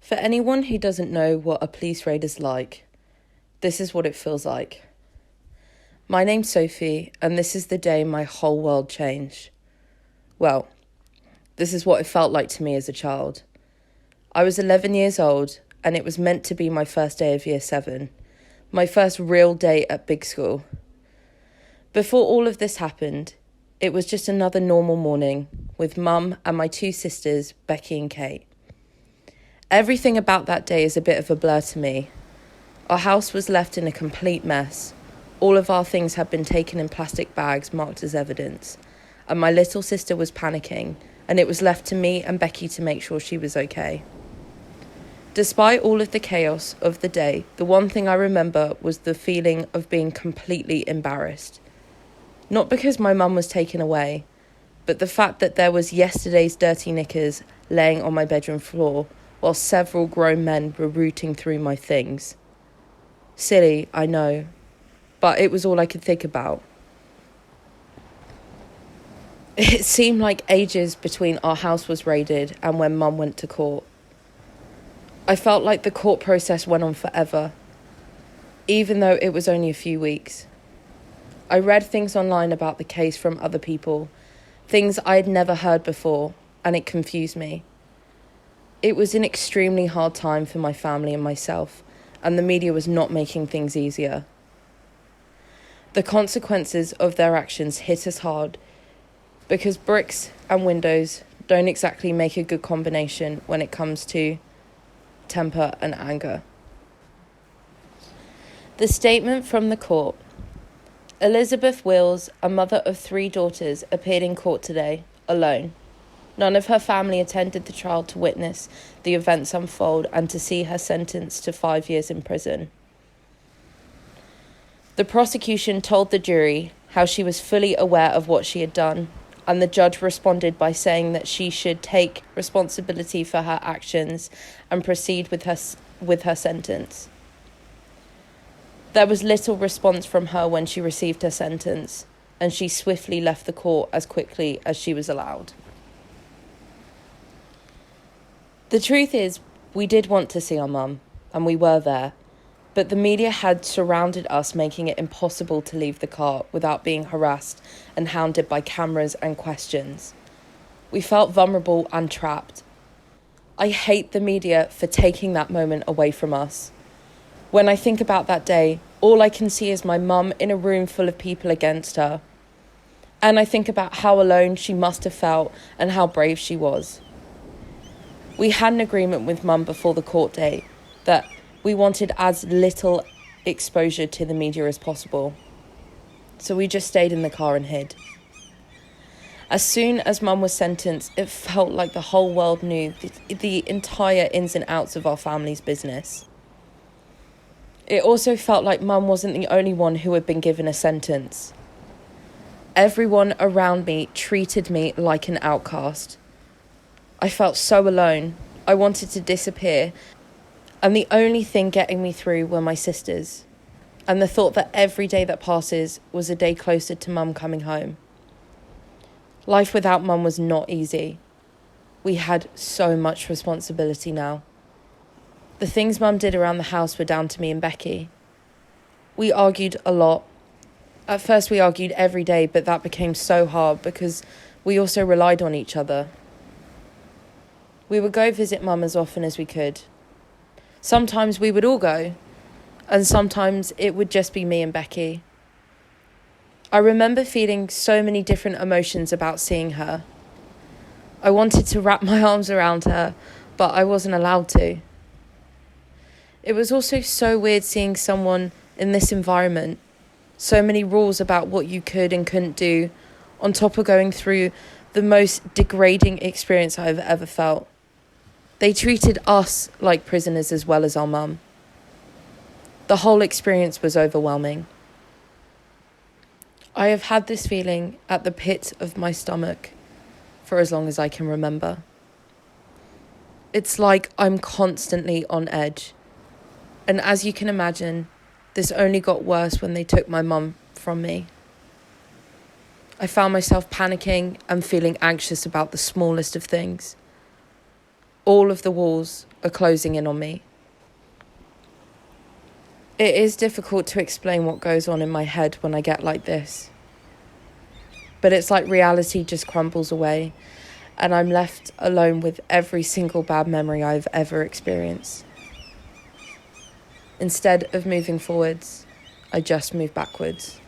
For anyone who doesn't know what a police raid is like, this is what it feels like. My name's Sophie, and this is the day my whole world changed. Well, this is what it felt like to me as a child. I was 11 years old, and it was meant to be my first day of year 7, my first real day at big school. Before all of this happened, it was just another normal morning with Mum and my 2 sisters, Becky and Kate. Everything about that day is a bit of a blur to me. Our house was left in a complete mess. All of our things had been taken in plastic bags marked as evidence, and my little sister was panicking, and it was left to me and Becky to make sure she was okay. Despite all of the chaos of the day, the one thing I remember was the feeling of being completely embarrassed. Not because my mum was taken away, but the fact that there was yesterday's dirty knickers laying on my bedroom floor while several grown men were rooting through my things. Silly, I know, but it was all I could think about. It seemed like ages between our house was raided and when Mum went to court. I felt like the court process went on forever, even though it was only a few weeks. I read things online about the case from other people, things I had never heard before, and it confused me. It was an extremely hard time for my family and myself, and the media was not making things easier. The consequences of their actions hit us hard because bricks and windows don't exactly make a good combination when it comes to temper and anger. The statement from the court. Elizabeth Wills, a mother of 3 daughters, appeared in court today, alone. None of her family attended the trial to witness the events unfold and to see her sentenced to 5 years in prison. The prosecution told the jury how she was fully aware of what she had done, and the judge responded by saying that she should take responsibility for her actions and proceed with her sentence. There was little response from her when she received her sentence, and she swiftly left the court as quickly as she was allowed. The truth is, we did want to see our mum, and we were there, but the media had surrounded us, making it impossible to leave the car without being harassed and hounded by cameras and questions. We felt vulnerable and trapped. I hate the media for taking that moment away from us. When I think about that day, all I can see is my mum in a room full of people against her. And I think about how alone she must have felt and how brave she was. We had an agreement with Mum before the court date that we wanted as little exposure to the media as possible. So we just stayed in the car and hid. As soon as Mum was sentenced, it felt like the whole world knew the entire ins and outs of our family's business. It also felt like Mum wasn't the only one who had been given a sentence. Everyone around me treated me like an outcast. I felt so alone. I wanted to disappear. And the only thing getting me through were my sisters. And the thought that every day that passes was a day closer to Mum coming home. Life without Mum was not easy. We had so much responsibility now. The things Mum did around the house were down to me and Becky. We argued a lot. At first we argued every day, but that became so hard because we also relied on each other. We would go visit Mum as often as we could. Sometimes we would all go, and sometimes it would just be me and Becky. I remember feeling so many different emotions about seeing her. I wanted to wrap my arms around her, but I wasn't allowed to. It was also so weird seeing someone in this environment, so many rules about what you could and couldn't do, on top of going through the most degrading experience I've ever felt. They treated us like prisoners as well as our mum. The whole experience was overwhelming. I have had this feeling at the pit of my stomach for as long as I can remember. It's like I'm constantly on edge. And as you can imagine, this only got worse when they took my mum from me. I found myself panicking and feeling anxious about the smallest of things. All of the walls are closing in on me. It is difficult to explain what goes on in my head when I get like this. But it's like reality just crumbles away, and I'm left alone with every single bad memory I've ever experienced. Instead of moving forwards, I just move backwards.